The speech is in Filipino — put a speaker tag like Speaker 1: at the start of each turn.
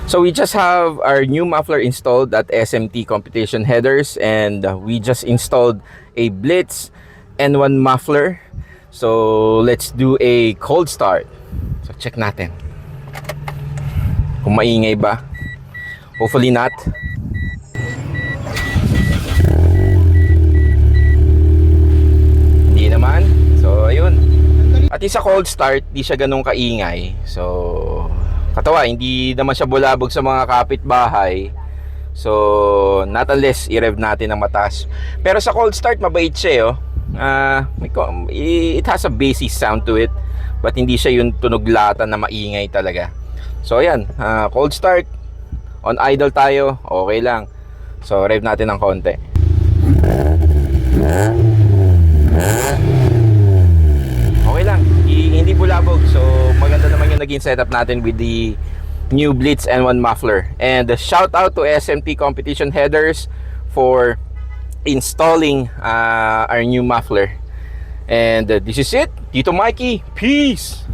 Speaker 1: So we just have our new muffler installed at SMT competition headers, and we just installed a Blitz N1 muffler. So let's do a cold start. So check natin kung maingay ba. Hopefully not. Hindi naman. So ayun. At least sa cold start, di siya ganun kaingay. So katawa, hindi naman siya bulabog sa mga kapitbahay. So not unless i-rev natin ng mataas. Pero sa cold start, mabait siya, oh. It has a bassy sound to it, but hindi siya yung tunog lata na maingay talaga. So ayan, cold start, on idle tayo, okay lang. So rev natin ng konti. Okay lang, hindi bulabog. So maganda naman yung naging setup natin with the new Blitz N1 muffler. And shout out to SMT competition headers for installing our new muffler. And this is it. Tito Mikey, peace.